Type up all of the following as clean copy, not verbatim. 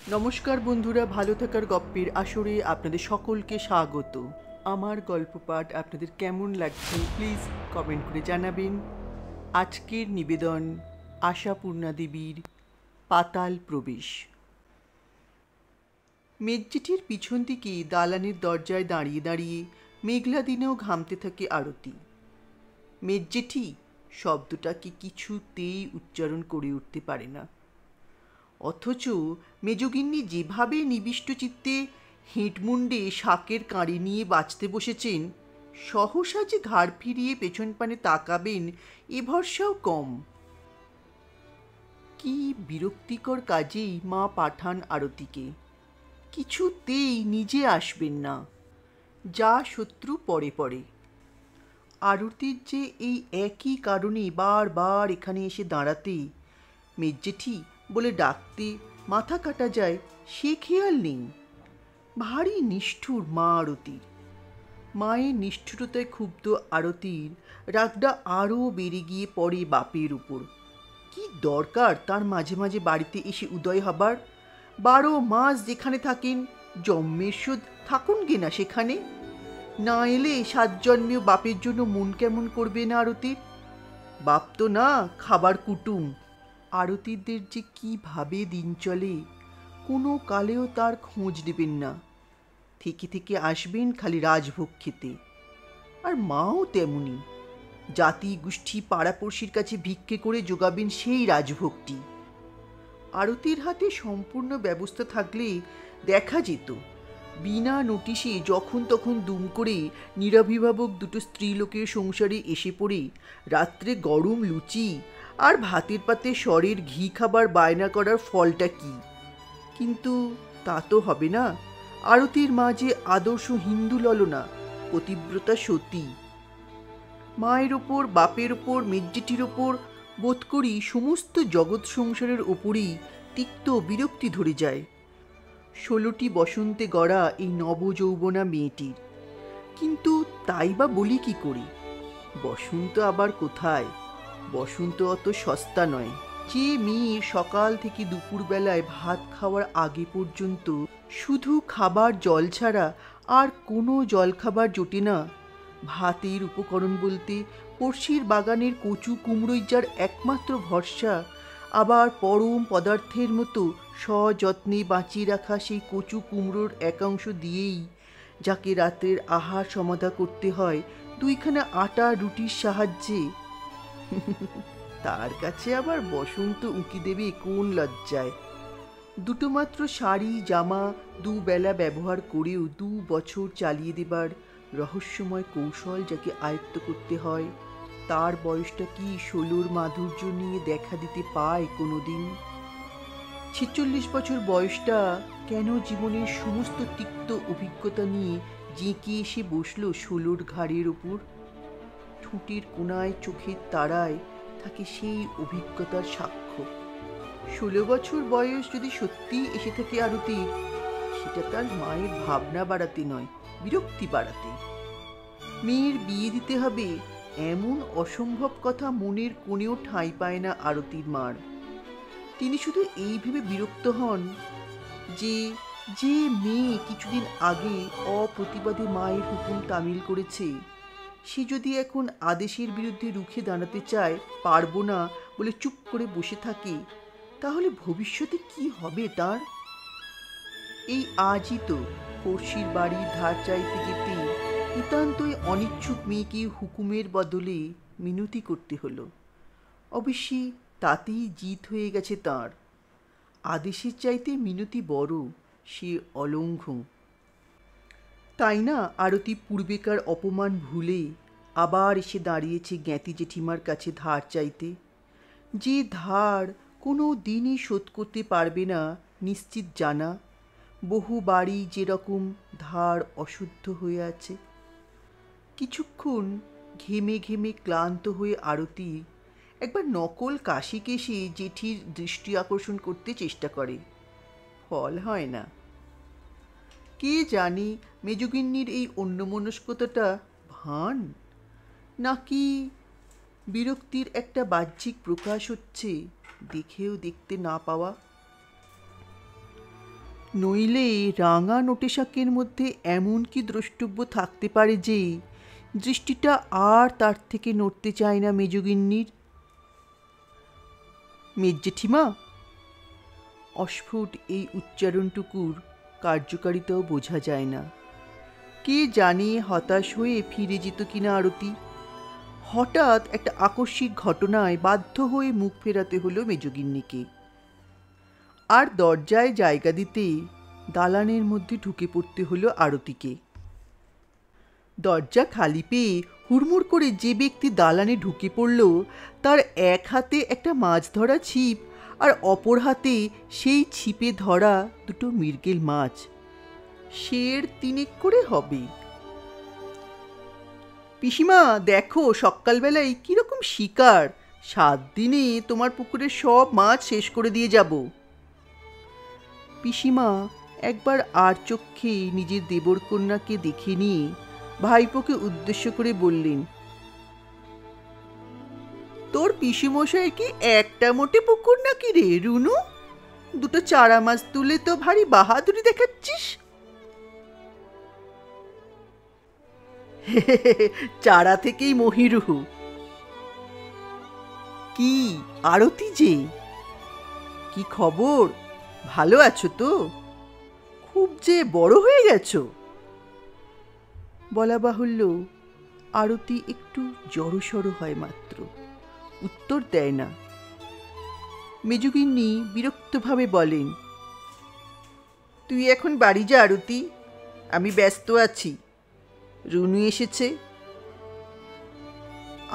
নমস্কার বন্ধুরা, ভালো থাকার গপ্পের আসরে আপনাদের সকলকে স্বাগত। আমার গল্প পাঠ আপনাদের কেমন লাগছে প্লিজ কমেন্ট করে জানাবেন। আজকের নিবেদন আশাপূর্ণা দেবীর পাতাল প্রবেশ। মেজজেঠির পিছন দিকে দালানের দরজায় দাঁড়িয়ে দাঁড়িয়ে মেঘলা দিনেও ঘামতে থাকে আরতি। মেজজেঠি শব্দটাকে কিছুতেই উচ্চারণ করে উঠতে পারে না, অথচ মেজগিন্নি যেভাবে নিবিষ্ট চিত্তে হেঁটমুন্ডে শাকের কাঁড়ি নিয়ে বাঁচতে বসেছেন, সহসা যে ঘাড় ফিরিয়ে পেছন পানে তাকাবেন এ ভরসাও কম। কি বিরক্তিকর কাজেই মা পাঠান আরতিকে, কিছুতেই নিজে আসবেন না, যা শত্রু পরে পরে। আরতির যে এই একই কারণে বারবার এখানে এসে দাঁড়াতে, মেজজেঠি বলে ডাকতে মাথা কাটা যায় সে খেয়াল নেই। ভারী নিষ্ঠুর মা আরতির। মায়ের নিষ্ঠুরতায় ক্ষুব্ধ আরতির রাগটা আরও বেড়ে গিয়ে পড়ে বাপের উপর। কি দরকার তার মাঝে মাঝে বাড়িতে এসে উদয় হবার? 12 মাস যেখানে থাকেন জন্মের শোধ থাকুন গে না সেখানে। না এলে 7 জন্মেও বাপের জন্য মন কেমন করবে না আরতির? বাপ তো না, খাবার কুটুম। আরতিদের যে কীভাবে দিন চলে, কোনো কালেও তার খোঁজ নেবেন না, থেকে থেকে আসবেন খালি রাজভোগ খেতে। আর মাও তেমনি, জাতি গোষ্ঠী পাড়াপড়শির কাছে ভিক্ষে করে জোগাবেন সেই রাজভোগটি। আরতির হাতে সম্পূর্ণ ব্যবস্থা থাকলে দেখা যেত বিনা নোটিশে যখন তখন দুম করে নিরভিভাবক দুটো স্ত্রীলোকের সংসারে এসে পড়ে রাত্রে গরম লুচি আর ভাতের পাতে স্বরের ঘি খাবার বায়না করার ফলটা কি? কিন্তু তা তো হবে না। আরতির মা যে আদর্শ হিন্দু ললনা, পতিব্রতা সতী। মায়ের ওপর, বাপের ওপর, মেজজেঠির ওপর, বোধ করি সমস্ত জগৎ সংসারের ওপরেই তিক্ত বিরক্তি ধরে যায় 16টি বসন্তে গড়া এই নবযৌবনা মেয়েটির। কিন্তু তাই বা বলি কি করি? বসন্ত আবার কোথায়? বসন্ত অত সস্তা নয়। যে মেয়ে সকাল থেকে দুপুরবেলায় ভাত খাওয়ার আগে পর্যন্ত শুধু খাবার জল ছাড়া আর কোনো জলখাবার জোটে না, ভাতের উপকরণ বলতে পড়শির বাগানের কচু কুমড়োই যার একমাত্র ভরসা, আবার পরম পদার্থের মতো সযত্নে বাঁচিয়ে রাখা সেই কচু কুমড়োর একাংশ দিয়েই যাকে রাতের আহার সমাধা করতে হয় 2খানা আটা রুটির সাহায্যে, তার কাছে আবার বসন্ত উঁকি দেবে কোন লজ্জায়? দুটো মাত্র শাড়ি জামা দুবেলা ব্যবহার করেও 2 বছর চালিয়ে দেবার রহস্যময় কৌশল যাকে আয়ত্ত করতে হয়, তার বয়সটা কি 16র মাধুর্য নিয়ে দেখা দিতে পায় কোনোদিন? 46 বছর বয়সটা কেন জীবনের সমস্ত তিক্ত অভিজ্ঞতা নিয়ে জেঁকে এসে বসলো 16র ঘাড়ের ওপর? ঠোঁটের কোনায় চোখের তারায় থাকে সেই অভিজ্ঞতার সাক্ষ্য। 16 বছর বয়স যদি সত্যিই এসে থাকে আরতির, সেটা তার মায়ের ভাবনা বাড়াতে নয়, বিরক্তি বাড়াতে। মেয়ের বিয়ে দিতে হবে এমন অসম্ভব কথা মনের কোণেও ঠাঁই পায় না আরতির মার। তিনি শুধু এই ভেবে বিরক্ত হন যে যে মেয়ে কিছুদিন আগে অপ্রতিবাদে মায়ের হুকুম তামিল করেছে, সে যদি এখন আদেশের বিরুদ্ধে রুখে দাঁড়াতে চায়, পারবো না বলে চুপ করে বসে থাকে, তাহলে ভবিষ্যতে কি হবে তার? এই আজই তো পড়শির বাড়ির ধার চাইতে যেতে নিতান্তই অনিচ্ছুক মেয়েকে হুকুমের বদলে মিনতি করতে হলো। অবশ্যই তাতেই জিত হয়ে গেছে তার। আদেশের চাইতে মিনতি বড়, সে অলঙ্ঘ। তাই না আরতি পূর্বেকার অপমান ভুলে আবার এসে দাঁড়িয়েছে জ্ঞাতি জেঠিমার কাছে ধার চাইতে, যে ধার কোনো দিনই শোধ করতে পারবে না নিশ্চিত জানা। বহু বাড়ি যেরকম ধার অশুদ্ধ হয়ে আছে। কিছুক্ষণ ঘেমে ঘেমে ক্লান্ত হয়ে আরতি একবার নকল কাশি কেশে জেঠির দৃষ্টি আকর্ষণ করতে চেষ্টা করে, ফল হয় না। কে জানি মেজগিন্নির এই অন্যমনস্কতাটা ভান, নাকি বিরক্তির একটা বাহ্যিক প্রকাশ হচ্ছে দেখেও দেখতে না পাওয়া। নইলে রাঙা নোটেশাকের মধ্যে এমন কি দ্রষ্টব্য থাকতে পারে যে দৃষ্টিটা আর তার থেকে নড়তে চায় না মেজগিন্নির? মেজজেঠিমা, অস্ফুট এই উচ্চারণটুকুর কার্যকারিতাও বোঝা যায় না। কে জানে হতাশ হয়ে ফিরে যেত কিনা আরতি। হঠাৎ একটা আকস্মিক ঘটনায় বাধ্য হয়ে মুখ ফেরাতে হলো মেজগিন্নিকে। আর দরজায় জায়গা দিতে দালানের মধ্যে ঢুকে পড়তে হলো আরতিকে। দরজা খালি পেয়ে হুড়মুড় করে যে ব্যক্তি দালানে ঢুকে পড়ল, তার এক হাতে একটা মাছ ধরা ছিপ আর অপর হাতে সেই ছিপে ধরা দুটো মৃগেল মাছ। সের তিনেক করে হবে। পিসিমা, দেখো সকালবেলায় কিরকম শিকার! 7 দিনে তোমার পুকুরের সব মাছ শেষ করে দিয়ে যাব। পিসিমা একবার আর চক্ষে নিজের দেবর কন্যাকে দেখে নিয়ে ভাইপোকে উদ্দেশ্য করে বললেন, তোর পিসিমশাইয়ের কি একটা মোটে পুকুর নাকি রে রুনু? দুটো চারা মাছ তুলে তো ভারী বাহাদুরি দেখাচ্ছিস। চারা থেকেই মহিরুহু। কি আরতি যে, কি খবর? ভালো আছো তো? খুব যে বড় হয়ে গেছো। বলা বাহুল্য, আরতি একটু জড়সড় হয় মাত্র, উত্তর দেয় না। মেজগিন্নি বিরক্তভাবে বলেন, তুই এখন বাড়ি যা আরতি, আমি ব্যস্ত আছি। রুনু এসেছে।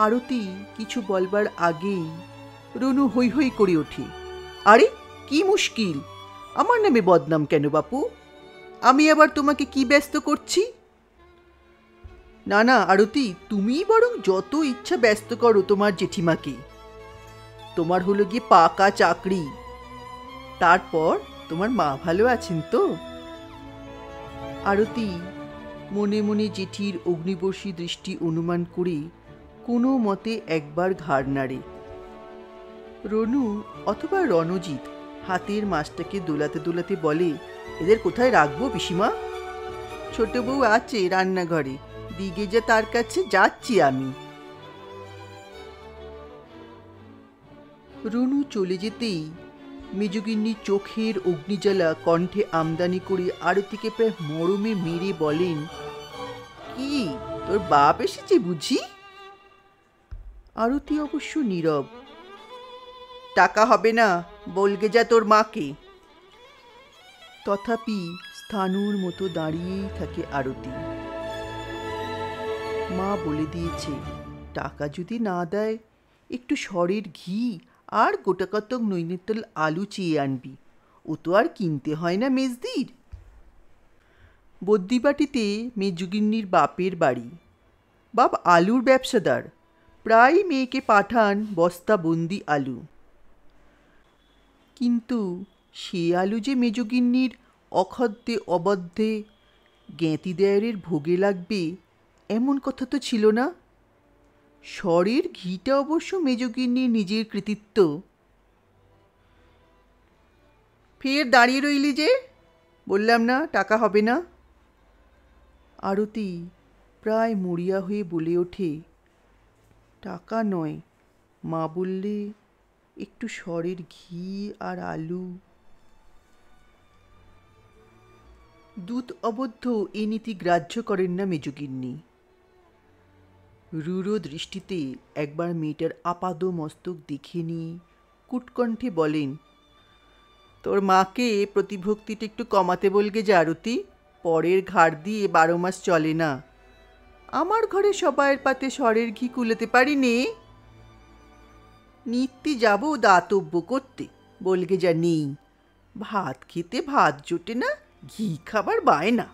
আরতি কিছু বলবার আগেই রুনু হৈ হৈ করে ওঠে, আরে কি মুশকিল! আমার নামে বদনাম কেন বাপু? আমি আবার তোমাকে কি ব্যস্ত করছি? না না আরতি, তুমিই বরং যত ইচ্ছা ব্যস্ত করো তোমার জেঠিমাকে। তোমার হলো গিয়ে পাকা চাকরি। তারপর তোমার মা ভালো আছেন তো? আরতি মনে মনে জেঠির অগ্নিবর্ষী দৃষ্টি অনুমান করে কোনো মতে একবার ঘাড় নাড়ে। রনু অথবা রণজিৎ হাতের মাছটাকে দোলাতে দোলাতে বলে, এদের কোথায় রাখবো পিসিমা? ছোট বউ আছে রান্নাঘরে, দিগে যা তার কাছে যাচ্ছি আমি। রনু চলে যেতেই মেজগিন্নি চোখের অগ্নিজ্বালা কণ্ঠে আমদানি করে আরতিকে প্রায় মরমে মেরে বলেন, কি তোর বাপ এসেছে বুঝি? আরতি অবশ্য নীরব। টাকা হবে না, বলগে যা তোর মাকে। তথাপি স্থাণুর মতো দাঁড়িয়েই থাকে আরতি। মা বলে দিয়েছে, টাকা যদি না দেয় একটু সরের ঘি আর গোটা কতক নৈনিতাল আলু চেয়ে আনবি। ও তো আর কিনতে হয় না মেজদির। বদ্যিবাটিতে মেজগিন্নির বাপের বাড়ি। বাপ আলুর ব্যবসাদার, প্রায় মেয়েকে পাঠান বস্তাবন্দি আলু। কিন্তু সে আলু যে মেজগিন্নির অখদ্দে অবদ্ধে জ্ঞাতি দেয়ারের ভোগে লাগবে এমন কথা তো ছিল না। সরের ঘিটা অবশ্য মেজগিন্নির নিজের কৃতিত্ব। ফের দাঁড়িয়ে রইলি যে, বললাম না টাকা হবে না। আরতি প্রায় মরিয়া হয়ে বলে ওঠে, টাকা নয়, মা বললে একটু সরের ঘি আর আলু। দুধ অবদ্ধ এ নীতি গ্রাহ্য করেন না মেজগিন্নি। রূঢ় দৃষ্টিতে একবার মেয়েটার আপাদ মস্তক দেখে নিয়ে কুটকণ্ঠে বলেন, তোর মাকে প্রতিভক্তিটা একটু কমাতে বলগে যে আরতি, পরের ঘাড় দিয়ে 12 মাস চলে না। আমার ঘরে সবাইয়ের পাতে সরের ঘি কুলেতে পারি নে। নিত্যি যাব দাতব্য করতে, বলগে যা নেই। ভাত খেতে ভাত জোটে না, ঘি খাবার বায়না।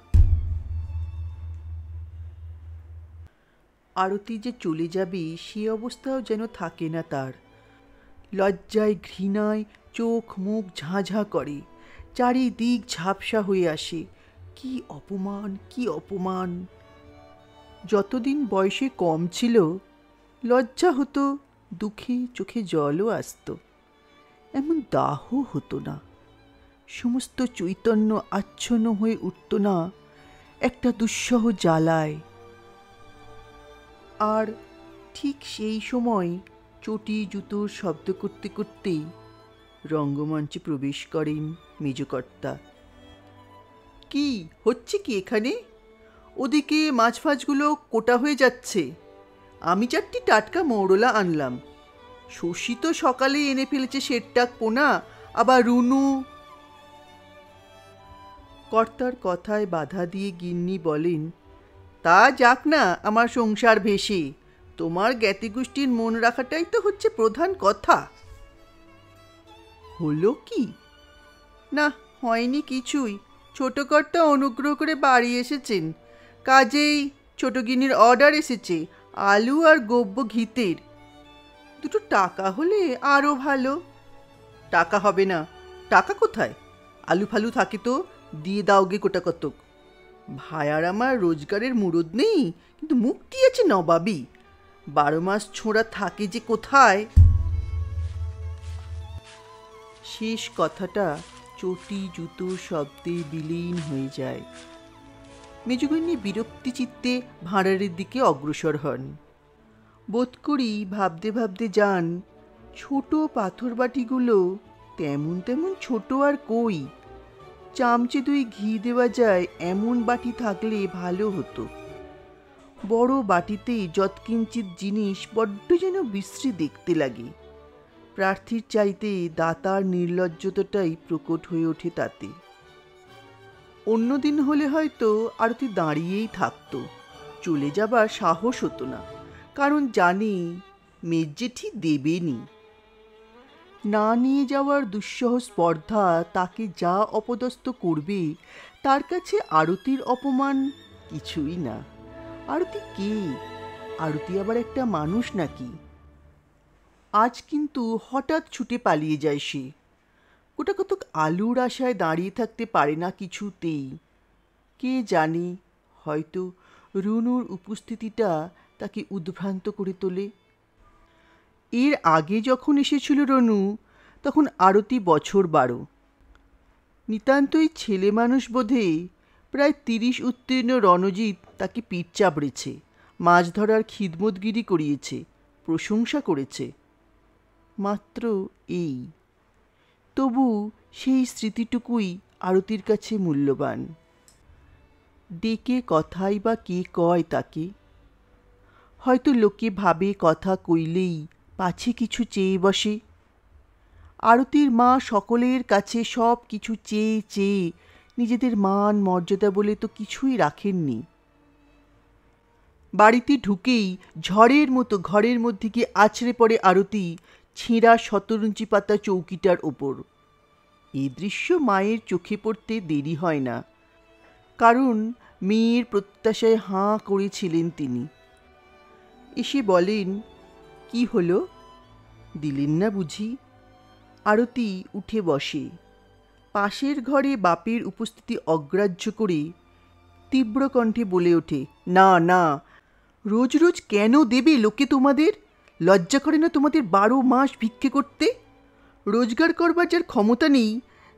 আরতি যে চলে যাবে সে অবস্থাও যেন থাকে না তার। লজ্জায় ঘৃণায় চোখ মুখ ঝাঁঝা করে, চারিদিক ঝাপসা হয়ে আসে। কি অপমান, কি অপমান! যতদিন বয়সে কম ছিল লজ্জা হতো, দুঃখে চোখে জলও আসত, এমন দাহ হতো না। সমস্ত চৈতন্য আচ্ছন্ন হয়ে উঠত না একটা দুঃসহ জ্বালায়। আর ঠিক সেই সময় চটি জুতোর শব্দ করতে করতেই রঙ্গমঞ্চে প্রবেশ করেন মেজকর্তা। কি হচ্ছে কি এখানে? ওদিকে মাছ ফাছগুলো কোটা হয়ে যাচ্ছে। আমি 4টি টাটকা মৌরলা আনলাম। শশী তো সকালে এনে ফেলেছে সেরটাক পোনা, আবার রুনু। কর্তার কথায় বাধা দিয়ে গিন্নি বলেন, তা যাক না আমার সংসার ভেসে, তোমার জ্ঞাতিগোষ্ঠীর মন রাখাটাই তো হচ্ছে প্রধান কথা। হলো কি? না, হয়নি কিছুই। ছোট কর্তা অনুগ্রহ করে বাড়ি এসেছেন, কাজেই ছোট গিন্নির অর্ডার এসেছে আলু আর গব্য ঘিতের। 2 টাকা হলে আরও ভালো। টাকা হবে না। টাকা কোথায়? আলু ফালু থাকে তো দিয়ে দাওগে কোটা কতক। ভায়ার আমার রোজগারের মুরদ নেই, কিন্তু মুক্তি আছে নবাবী। 12 মাস ছোঁড়া থাকে যে কোথায়। শেষ কথাটা চটি জুতোর শব্দে বিলীন হয়ে যায়। মেজগিন্নি বিরক্তি চিত্তে ভাঁড়ারের দিকে অগ্রসর হন। বোধ করি ভাবতে ভাবতে যান, ছোট পাথর বাটিগুলো তেমন তেমন ছোট আর কই। চামচে 2 ঘি দেওয়া যায় এমন বাটি থাকলে ভালো হতো। বড় বাটিতে যৎকিঞ্চিৎ জিনিস বড্ড যেন বিশ্রী দেখতে লাগে। প্রার্থীর চাইতে দাতার নির্লজ্জতাটাই প্রকট হয়ে ওঠে তাতে। অন্যদিন হলে হয়তো আরতি দাঁড়িয়েই থাকতো, চলে যাবার সাহস হতো না, কারণ জানে মেজজেঠি দেবেনি। না নিয়ে যাওয়ার দুঃসহ স্পর্ধা তাকে যা অপদস্থ করবে, তার কাছে আরতির অপমান কিছুই না। আরতি কে? আরতি আবার একটা মানুষ নাকি? আজ কিন্তু হঠাৎ ছুটে পালিয়ে যায় সে। গোটা কতক আলুর আশায় দাঁড়িয়ে থাকতে পারে না কিছুতেই। কে জানে, হয়তো রুনুর উপস্থিতিটা তাকে উদ্ভ্রান্ত করে তোলে। এর আগে যখন এসেছিল রনু, তখন আরতি বছর 12। নিতান্তই ছেলে মানুষ বোধে প্রায় 30 উত্তীর্ণ রণজিৎ তাকে পিঠ চাপড়েছে, মাছ ধরার খিদমতগিরি করিয়েছে, প্রশংসা করেছে। মাত্র এই। তবু সেই স্মৃতিটুকুই আরতির কাছে মূল্যবান। ডেকে কথাই বা কে কয় তাকে? হয়তো লোকে ভাবে কথা কইলেই পাছে কিছু চেয়ে বসে। আরতির মা সকলের কাছে সব কিছু চেয়ে চেয়ে নিজেদের মান মর্যাদা বলে তো কিছুই রাখেননি। বাড়িতে ঢুকেই ঝড়ের মতো ঘরের মধ্যে গিয়ে আছড়ে পড়ে আরতি ছেঁড়া শতরঞ্চি পাতা চৌকিটার ওপর। এই দৃশ্য মায়ের চোখে পড়তে দেরি হয় না, কারণ মেয়ের প্রত্যাশায় হাঁ করেছিলেন তিনি। এসে বলেন, কি হলো? দিলেন না বুঝি? আরতি উঠে বসে। পাশের ঘরে বাপের উপস্থিতি অগ্রাহ্য করে তীব্র কণ্ঠে বলে ওঠে, না না, রোজ রোজ কেন দেবে লোকে তোমাদের? লজ্জা করে না তোমাদের 12 মাস ভিক্ষে করতে? রোজগার করবার যার ক্ষমতা নেই,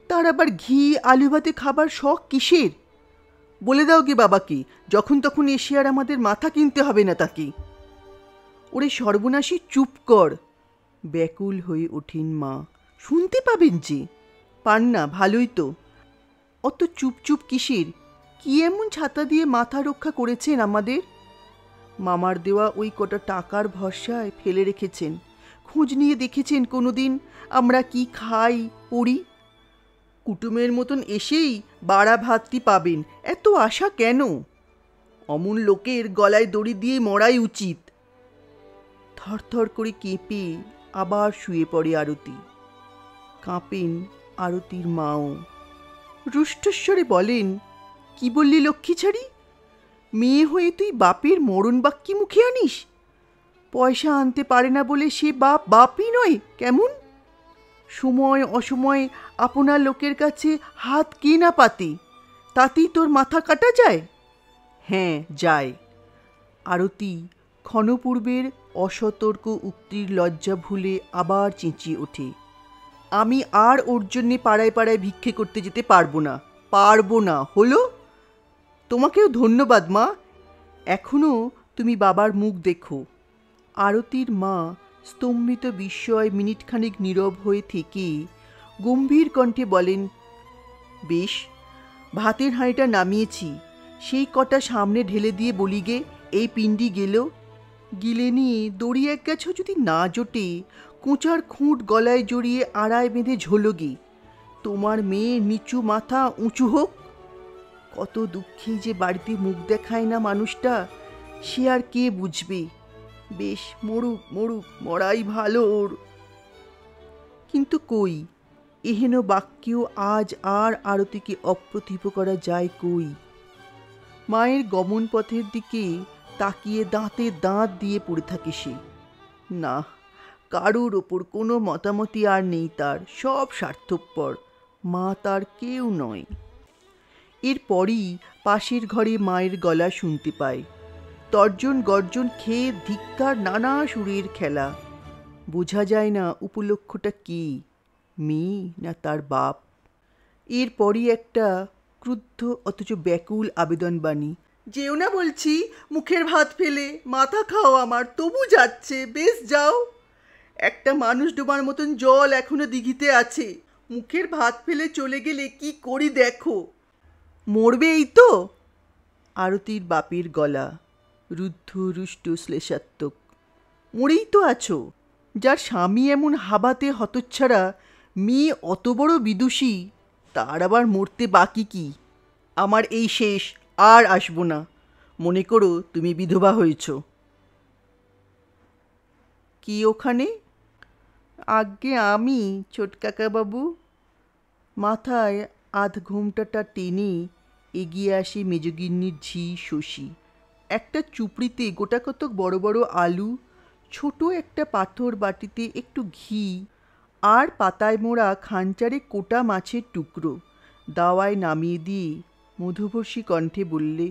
তার আবার ঘি আলু ভাতে খাবার শখ কিসের? বলে দাও গে বাবাকে, যখন তখন এসে আর আমাদের মাথা কিনতে হবে না তাকে। ওরে সর্বনাশী, চুপ কর! ব্যাকুল হয়ে ওঠেন মা। শুনতে পাবেন যে। পান না, ভালোই তো। অত চুপ চুপ কিসের? কি এমন ছাতা দিয়ে মাথা রক্ষা করেছেন আমাদের? মামার দেওয়া ওই কটা টাকার ভরসায় ফেলে রেখেছেন। খোঁজ নিয়ে দেখেছেন কোনোদিন আমরা কি খাই পড়ি? কুটুমের মতন এসেই বাড়া ভাতটি পাবেন, এত আশা কেন? অমন লোকের গলায় দড়ি দিয়ে মরাই উচিত। থরথর করে কেঁপে আবার শুয়ে পড়ে আরতি। কাঁপেন আরতির মাও। রুষ্টস্বরে বলেন, কি বললি লক্ষ্মী ছাড়ি? মেয়ে হয়ে তুই বাপের মরণ বাক্যি মুখে আনিস? পয়সা আনতে পারে না বলে সে বাপ বাপই নয় কেমন? সময় অসময়ে আপনার লোকের কাছে হাত কে না পাতে, তাতেই তোর মাথা কাটা যায়? হ্যাঁ যায়। আরতি ক্ষণপূর্বের অসতর্ক উক্তির লজ্জা ভুলে আবার চেঁচিয়ে ওঠে, আমি আর ওর জন্যে পাড়ায় পাড়ায় ভিক্ষে করতে যেতে পারবো না, পারবো না, হলো? তোমাকেও ধন্যবাদ মা, এখনও তুমি বাবার মুখ দেখো। আরতির মা স্তম্ভিত বিস্ময় মিনিটখানেক নীরব হয়ে থেকে গম্ভীর কণ্ঠে বলেন, বেশ, ভাতের হাঁড়িটা নামিয়েছি, সেই কটা সামনে ঢেলে দিয়ে বলি গে, এই পিণ্ডি গেল। গিলে নিয়ে দড়ি এক গাছও যদি না জোটে, কোঁচার খুঁট গলায় জড়িয়ে আড়ায় বেঁধে ঝোলগে। তোমার মেয়ের নিচু মাথা উঁচু হোক। কত দুঃখেই যে বাড়িতে মুখ দেখায় না মানুষটা, সে আর কে বুঝবে। বেশ, মরুক মরুক, মরাই ভালো ওর। কিন্তু কই, এহেন বাক্যেও আজ আর আরতিকে অপ্রতিভ করা যায় কই? মায়ের গমন পথের দিকে তাকিয়ে দাঁতে দাঁত দিয়ে পড়ে থাকে সে। না, কারুর ওপর কোনো মতামতই আর নেই তার, সব স্বার্থপর, মা তার কেউ নয়। এরপরই পাশের ঘরে মায়ের গলা শুনতে পায়, তর্জন গর্জন খেয়ে ধিক্কার নানা সুরের খেলা। বোঝা যায় না উপলক্ষটা কি, মেয়ে না তার বাপ। এরপরই একটা ক্রুদ্ধ অথচ ব্যাকুল আবেদনবাণী, যেও না বলছি, মুখের ভাত ফেলে, মাথা খাও আমার, তবু যাচ্ছে, বেশ যাও। একটা মানুষ ডোবার মতন জল এখনো দিঘিতে আছে, মুখের ভাত ফেলে চলে গেলে কি করি দেখো। মরবে এই তো? আরতির বাপের গলা রুদ্ধ রুষ্ট শ্লেষাত্মক। মরেই তো আছো, যার স্বামী এমন হাবাতে হতচ্ছাড়া, মেয়ে অত বড় বিদুষী, তার আবার মরতে বাকি কি? আমার এই শেষ, আর আসবো না, মনে করো তুমি বিধবা হয়েছ। কি ওখানে? আজ্ঞে আমি, ছোটকাকাবাবু। মাথায় আধ ঘোমটাটা টেনে এগিয়ে আসে মেজগিন্নির ঝি শশী। একটা চুপড়িতে গোটাকতক বড় বড় আলু, ছোট একটা পাথর বাটিতে একটু ঘি, আর পাতায় মোড়া খানচারে কোটা মাছের টুকরো দাওয়ায় নামিয়ে দিয়ে মধুবর্ষী কণ্ঠে বললে,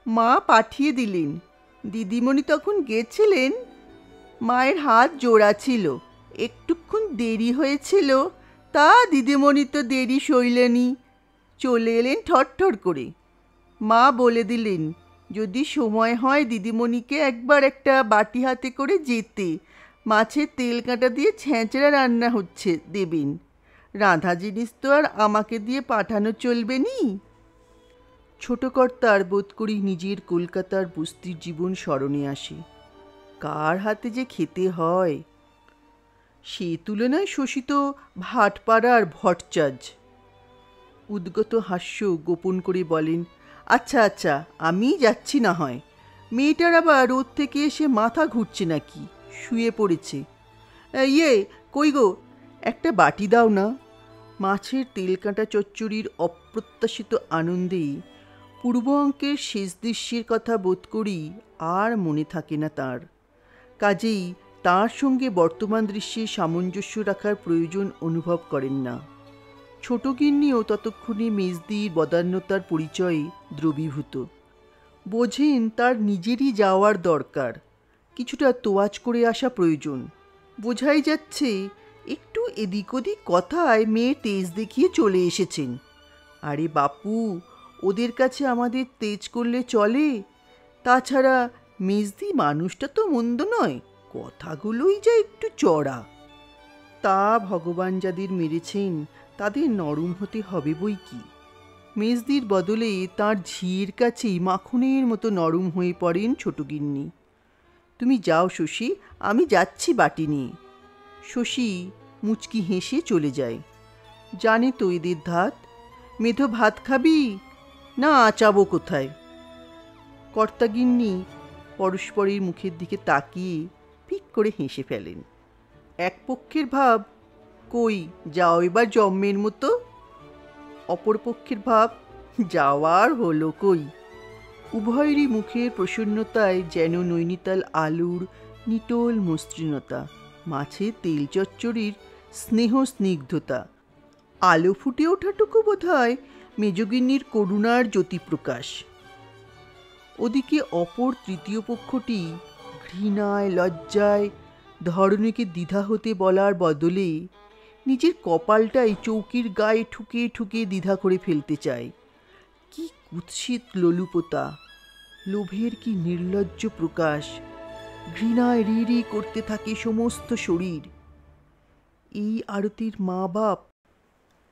মা পাঠিয়ে দিলেন, দিদিমণি তখন গেছিলেন, মায়ের হাত জোড়া ছিল, একটুক্ষণ দেরি হয়েছিল, তা দিদিমণি তো দেরি সইলেনি, চলে এলেন ঠট্টর করে। মা বলে দিলেন, যদি সময় হয় দিদিমণিকে একবার একটা বাটি হাতে করে যেতে, মাছের তেল কাঁটা দিয়ে ছেঁচড়া রান্না হচ্ছে, দেবেন। রাঁধা জিনিস তো আর আমাকে দিয়ে পাঠানো চলবে নি। ছোট কর্তার বোধ করি নিজের কলকাতার বস্তির জীবন স্মরণে আসে। কার হাতে যে খেতে হয়! সে তুলনায় শোষিত ভাটপাড়ার ভট্টাচার্য। উদ্গত হাস্য গোপন করে বলেন, আচ্ছা আচ্ছা, আমি যাচ্ছি না হয়। মেয়েটার আবার রোদ থেকে এসে মাথা ঘুরছে নাকি, শুয়ে পড়েছে। ইয়ে, কই গো, একটা বাটি দাও না। মাছের তেলকাঁটা চচ্চড়ির অপ্রত্যাশিত আনন্দেই পূর্ব অঙ্কের শেষ দৃশ্যের কথা বোধ করি আর মনে থাকে না তার। কাজেই তার সঙ্গে বর্তমান দৃশ্যে সামঞ্জস্য রাখার প্রয়োজন অনুভব করেন না। ছোট গিন্নিও ততক্ষণে মেজদির বদান্যতার পরিচয়ে দ্রবীভূত। বোঝেন তার নিজেরই যাওয়ার দরকার, কিছুটা তোয়াজ করে আসা প্রয়োজন। বোঝাই যাচ্ছে একটু এদিক ওদিক কথায় মেয়ে তেজ দেখিয়ে চলে এসেছেন। আরে বাপু, ওদের কাছে আমাদের তেজ করলে চলে? তাছাড়া মেজদি মানুষটা তো মন্দ নয়, কথাগুলোই যা একটু চড়া। তা ভগবান যাদের মেরেছেন তাদের নরম হতে হবে বই কি। মেজদির বদলে তার ঝিয়ের কাছেই মাখনের মতো নরম হয়ে পড়েন ছোটগিন্নি। তুমি যাও শশী, আমি যাচ্ছি বাটি নিয়ে। শশী মুচকি হেসে চলে যায়। জানে তো এদের ধাত, মেধো ভাত খাবি না, আচাবো কোথায়? কর্তাগিন্নি পরস্পরের মুখের দিকে তাকিয়ে পিক করে হেসে ফেলেন। এক পক্ষের ভাব, কই যাও এবার জম্মের মতো। অপর পক্ষের ভাব, যাওয়ার হলো কই। উভয়েরই মুখের প্রসন্নতায় যেন নৈনিতাল আলুর নিটোল মসৃণতা, মাছের তেল চচ্চড়ির স্নেহ স্নিগ্ধতা, আলো ফুটে ওঠাটুকু বোধ হয় মেজগিন্নির করুণার জ্যোতিপ্রকাশ। ওদিকে অপর তৃতীয় পক্ষটি ঘৃণায় লজ্জায় ধরণীকে দ্বিধা হতে বলার বদলে নিজের কপালটাই চৌকির গায়ে ঠুকে ঠুকে দ্বিধা করে ফেলতে চায়। কি কুৎসিত লোলুপতা, লোভের কি নির্লজ্জ প্রকাশ! ঘৃণায় রি রি করতে থাকে সমস্ত শরীর। এই আরতির মা বাপ,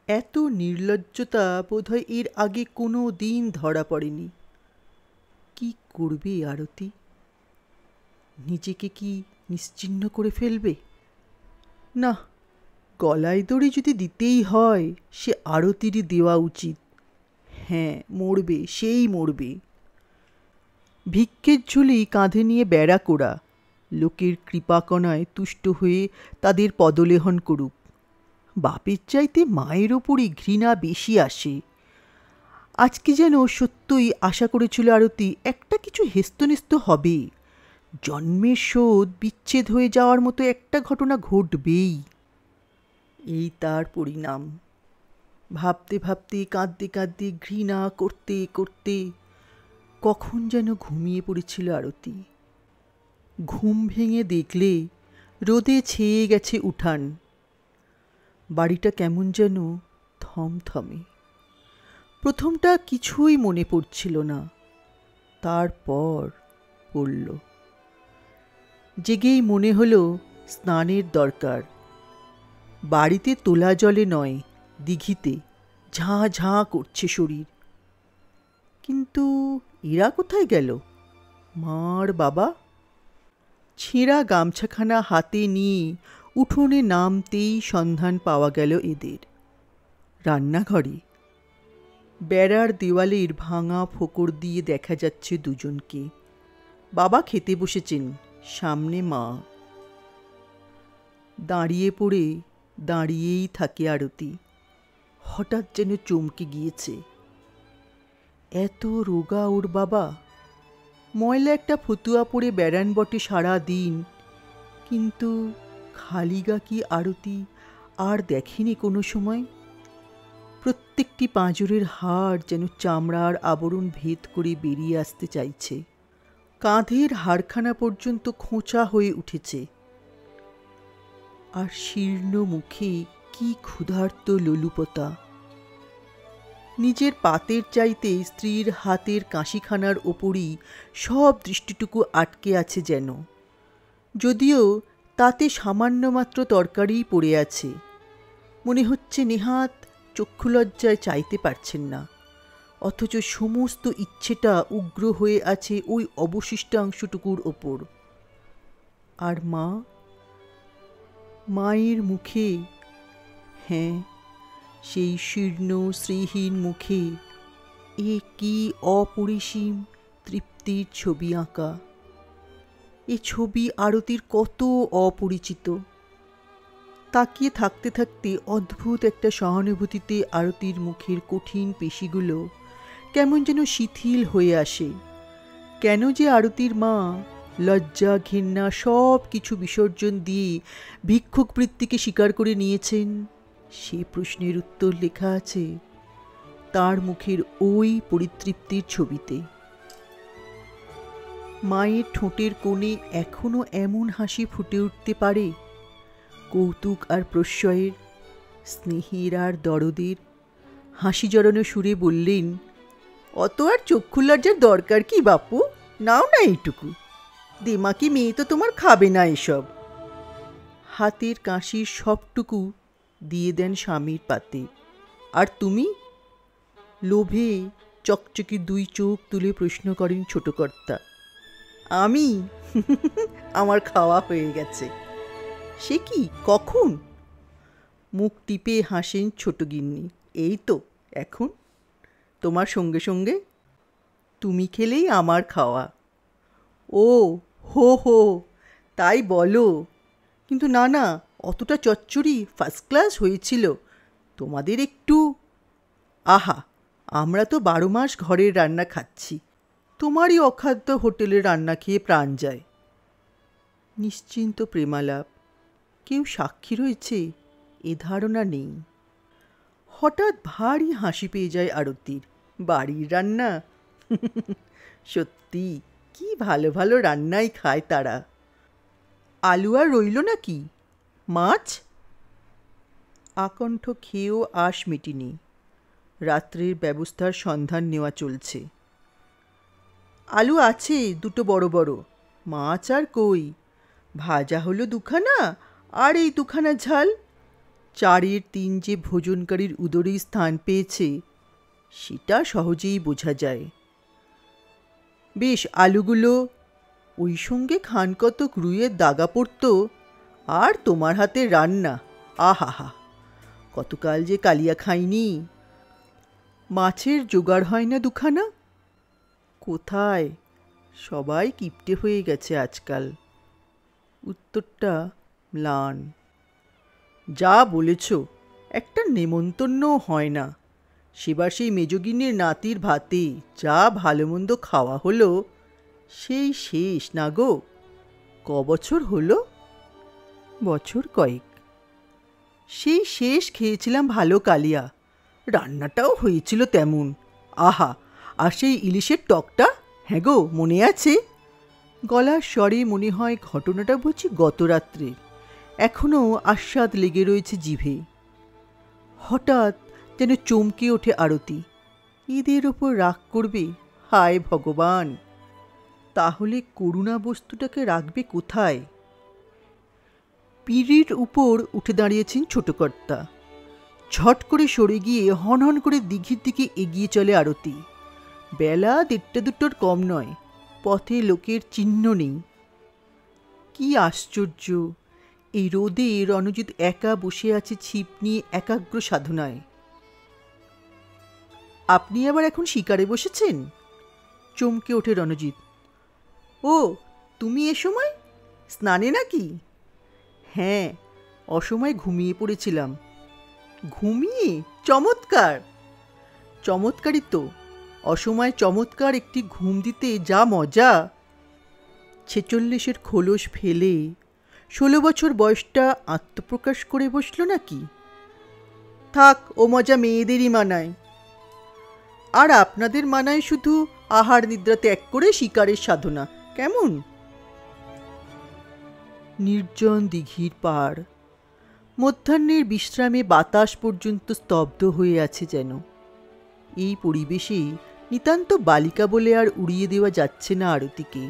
এত নির্লজ্জতা বোধহয় এর আগে কোনো দিন ধরা পড়েনি। কি করবে আরতি? নিজেকে কি নিশ্চিহ্ন করে ফেলবে? না, গলায় দড়ি যদি দিতেই হয় সে আরতিরই দেওয়া উচিত। হ্যাঁ, মরবে, সেই মরবে। ভিক্ষের ঝুলি কাঁধে নিয়ে বেড়া কোড়া, লোকের কৃপাকণায় তুষ্ট হয়ে তাদের পদলেহন করুক। বাপের চাইতে মায়ের ওপরই ঘৃণা বেশি আসে। আজকে যেন সত্যই আশা করেছিল আরতি একটা কিছু হেস্তনেস্ত হবে, জন্মের শোধ বিচ্ছেদ হয়ে যাওয়ার মতো একটা ঘটনা ঘটবেই। এই তার পরিণাম। ভাবতে ভাবতে, কাঁদতে কাঁদতে, ঘৃণা করতে করতে কখন যেন ঘুমিয়ে পড়েছিল আরতি। ঘুম ভেঙে দেখলে রোদে ছেয়ে গেছে উঠান। বাড়িটা কেমন যেন থমথমে। প্রথমটা কিছুই মনে পড়ছিল না, তারপর পড়ল। জেগেই মনে হলো স্নানের দরকার। বাড়িতে তোলা জলে নয়, দিঘিতে ঝাঁ ঝাঁ করছে শরীর। কিন্তু এরা কোথায় গেল? মার বাবা? ছেঁড়া গামছাখানা হাতে নিয়ে উঠোনে নামতেই সন্ধান পাওয়া গেল এদের। রান্নাঘরে বেড়ার দেওয়ালের ভাঙা ফোকর দিয়ে দেখা যাচ্ছে দুজনকে। বাবা খেতে বসেছেন, সামনে মা। দাঁড়িয়ে পড়ে দাঁড়িয়েই থাকে আরতি। হঠাৎ যেন চমকে গিয়েছে। এত রোগা ওর বাবা! ময়লা একটা ফতুয়া পরে বেড়ান বটে সারা দিন, কিন্তু খালি গা কি আরতি আর দেখেনি কোনো সময়? প্রত্যেকটি পাঁজরের হাড় যেন চামড়ার আবরণ ভেদ করে বেরিয়ে আসতে চাইছে। কাঁধের হাড়খানা পর্যন্ত খোঁচা হয়ে উঠেছে। আর শীর্ণ মুখে কি ক্ষুধার্ত লোলুপতা! নিজের পাতের চাইতে স্ত্রীর হাতের কাশিখানার ওপরই সব দৃষ্টিটুকু আটকে আছে যেন, যদিও তাতে সামান্য মাত্র তরকারিই পড়ে আছে। মনে হচ্ছে নেহাত চক্ষুলজ্জায় চাইতে পারছেন না, অথচ সমস্ত ইচ্ছেটা উগ্র হয়ে আছে ওই অবশিষ্টাংশটুকুর ওপর। আর মা, মায়ের মুখে, হ্যাঁ, সেই শীর্ণ শ্রীহীন মুখে এ কি অপরিসীম তৃপ্তির ছবি আঁকা! এ ছবি আরতির কত অপরিচিত। তাকিয়ে থাকতে থাকতে অদ্ভুত একটা সহানুভূতিতে আরতির মুখের কঠিন পেশিগুলো কেমন যেন শিথিল হয়ে আসে। কেন যে আরতির মা লজ্জা ঘেন্না সব কিছু বিসর্জন দিয়ে ভিক্ষুক বৃত্তিকে স্বীকার করে নিয়েছেন, সে প্রশ্নের উত্তর লেখা আছে তার মুখের ওই পরিতৃপ্তির ছবিতে। মায়ের ঠোঁটের কোণে এখনো এমন হাসি ফুটে উঠতে পারে, কৌতুক আর প্রশ্রয়ের, স্নেহের আর দরদের। হাসি জড়ানো সুরে বললেন, অত আর চক্ষু লজ্জার দরকার কি বাপু? নাও না এইটুকু, দেমাকি মেয়ে তো তোমার খাবে না এসব। হাতের কাশির সবটুকু দিয়ে দেন স্বামীর পাতে। আর তুমি? লোভে চকচকে দুই চোখ তুলে প্রশ্ন করেন ছোট কর্তা। আমি? আমার খাওয়া হয়ে গেছে। সে কি, কখন? মুখ টিপে হাসেন ছোট গিন্নি। এই তো এখন, তোমার সঙ্গে সঙ্গে। তুমি খেলেই আমার খাওয়া। ও হো হো, তাই বলো। কিন্তু না না, অতটা চচ্চড়ি ফার্স্ট ক্লাস হয়েছিল। তোমাদের একটু। আহা, আমরা তো 12 মাস ঘরের রান্না খাচ্ছি, তোমারই অখাদ্য হোটেলের রান্না খেয়ে প্রাণ যায়। নিশ্চিন্ত প্রেমালাপ। কেউ সাক্ষী রয়েছে এ ধারণা নেই। হঠাৎ ভারী হাসি পেয়ে যায় আরতির। বাড়ির রান্না? সত্যি কি ভালো ভালো রান্নাই খায় তারা। আলু আর রইল নাকি? মাছ? আকণ্ঠ খেয়েও আশ মেটেনি। রাত্রের ব্যবস্থার সন্ধান নেওয়া চলছে। আলু আছে দুটো বড় বড়, মাছ আর কই, ভাজা হলো দুখানা, আর এই দুখানা ঝাল। 4-এর 3 যে ভোজনকারীর উদরেই স্থান পেয়েছে সেটা সহজেই বোঝা যায়। বেশ, আলুগুলো ওই সঙ্গে খানকতক রুইয়ের দাগা পড়ত, আর তোমার হাতে রান্না, আহা! কতকাল যে কালিয়া খাইনি। মাছের জোগাড় হয় না দুখানা? কোথায়, সবাই কিপ্টে হয়ে গেছে আজকাল। উত্তরটা ম্লান। যা বলেছ, একটা নেমন্তন্নও হয় না। সেবার সেই মেজগিন্নির নাতির ভাতে যা ভালো মন্দ খাওয়া হলো, সেই শেষ না গো। বছর হলো? বছর কয়েক। সেই শেষ খেয়েছিলাম ভালো কালিয়া, রান্নাটাও হয়েছিল তেমন, আহা! আর সেই ইলিশের টকটা, হ্যাঁ গো, মনে আছে? গলার স্বরে মনে হয় ঘটনাটা বুঝি গত রাত্রে, এখনও আস্বাদ লেগে রয়েছে জিভে। হঠাৎ যেন চমকে ওঠে আরতি। এদের ওপর রাগ করবে? হায় ভগবান! তাহলে করুণা বস্তুটাকে রাখবে কোথায়? পিঁড়ির উপর উঠে দাঁড়িয়েছেন ছোটকর্তা। ঝট করে সরে গিয়ে হনহন করে দিঘির দিকে এগিয়ে চলে আরতি। বেলা 1:30-2টোর কম নয়, পথে লোকের চিহ্ন নেই। কি আশ্চর্য! এই রোদে রণজিৎ একা বসে আছে ছিপ নিয়ে একাগ্র সাধনায়। আপনি আবার এখন শিকারে বসেছেন? চমকে ওঠে রণজিৎ। ও, তুমি এ সময় স্নানে নাকি? হ্যাঁ, অসময়ে ঘুমিয়ে পড়েছিলাম। ঘুমিয়ে? চমৎকার! চমৎকারই তো, অসময়ে চমৎকার একটি ঘুম দিতে যা মজা। 46-এর খোলস ফেলে 16 বছর বয়সটা আত্মপ্রকাশ করে বসল নাকি? থাক, ও মজা মেয়েদেরই মানায়। আর আপনাদের মানায় শুধু আহার নিদ্রা ত্যাগ করে শিকারের সাধনা, কেমন? নির্জন দিঘির পাড়, মধ্যাহ্নের বিশ্রামে বাতাস পর্যন্ত স্তব্ধ হয়ে আছে যেন। এই পরিবেশে নিতান্ত বালিকা বলে আর উড়িয়ে দেওয়া যাচ্ছে না আরতিকে।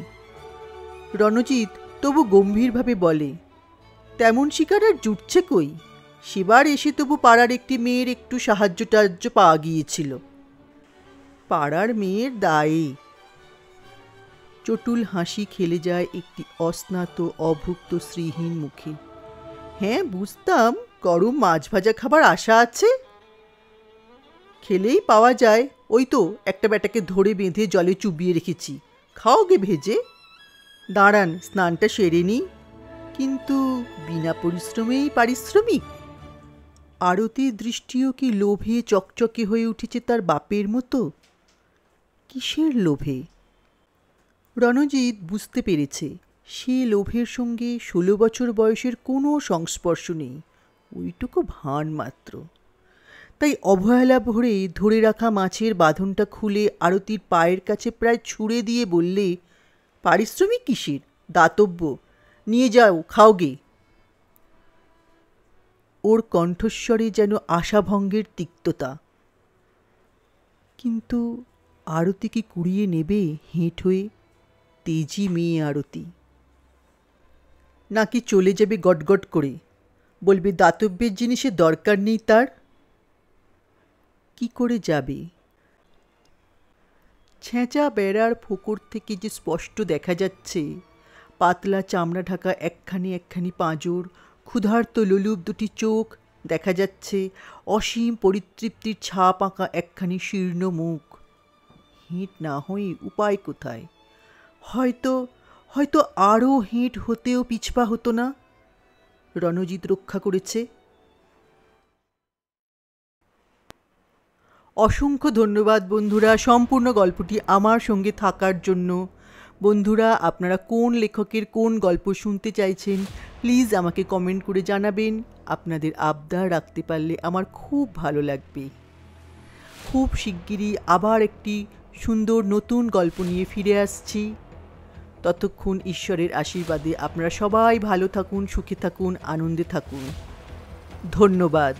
রণজিৎ তবু গম্ভীরভাবে বলে, তেমন শিকার আর জুটছে কই? সেবার এসে তবু পাড়ার একটি মেয়ের একটু সাহায্য টাহায্য পাওয়া গিয়েছিল। পাড়ার মেয়ের দায়ে। চটুল হাসি খেলে যায় একটি অস্নাত অভুক্ত শ্রীহীন মুখে। হ্যাঁ, বুঝতাম গরম মাছ ভাজা খাবার আশা আছে। খেলেই পাওয়া যায়, ওই তো একটা বেটাকে ধরে বেঁধে জলে চুবিয়ে রেখেছি, খাওগে ভেজে। দাঁড়ান, স্নানটা সেরে নিই। কিন্তু বিনা পরিশ্রমেই পারিশ্রমিক? আরতির দৃষ্টিও কি লোভে চকচকে হয়ে উঠেছে তার বাপের মতো? কিসের লোভে? রণজিৎ বুঝতে পেরেছে সে লোভের সঙ্গে 16 বছর বয়সের কোনো সংস্পর্শ নেই, ওইটুকু ভান মাত্র। তাই অবহেলা ভরে ধরে রাখা মাছের বাঁধনটা খুলে আরতির পায়ের কাছে প্রায় ছুঁড়ে দিয়ে বললে, পারিশ্রমিক কিসের, দাতব্য, নিয়ে যাও, খাওগে। ওর কণ্ঠস্বরে যেন আশাভঙ্গের তিক্ততা। কিন্তু আরতি কি কুড়িয়ে নেবে হেঁট হয়ে? তেজি মেয়ে আরতি। নাকি চলে যাবে গটগট করে, বলবে দাতব্যের জিনিসের দরকার নেই তার? কি করে যাবে? ছেঁচা বেড়ার ফোকর থেকে যে স্পষ্ট দেখা যাচ্ছে পাতলা চামড়া ঢাকা একখানি পাঁজর, ক্ষুধার্ত লোলুপ দুটি চোখ, দেখা যাচ্ছে অসীম পরিতৃপ্তির ছাপ আঁকা একখানি শীর্ণ মুখ। হেঁট না হয়ে উপায় কোথায়? হয়তো আরও হেঁট হতেও পিছপা হতো না। রণজিৎ রক্ষা করেছে। অসংখ্য ধন্যবাদ বন্ধুরা, সম্পূর্ণ গল্পটি আমার সঙ্গে থাকার জন্য। বন্ধুরা, আপনারা কোন লেখকের কোন গল্প শুনতে চাইছেন প্লিজ আমাকে কমেন্ট করে জানাবেন। আপনাদের আবদার রাখতে পারলে আমার খুব ভালো লাগবে। খুব শিগগিরই আবার একটি সুন্দর নতুন গল্প নিয়ে ফিরে আসছি। ততক্ষণ ঈশ্বরের আশীর্বাদে আপনারা সবাই ভালো থাকুন, সুখে থাকুন, আনন্দে থাকুন। ধন্যবাদ।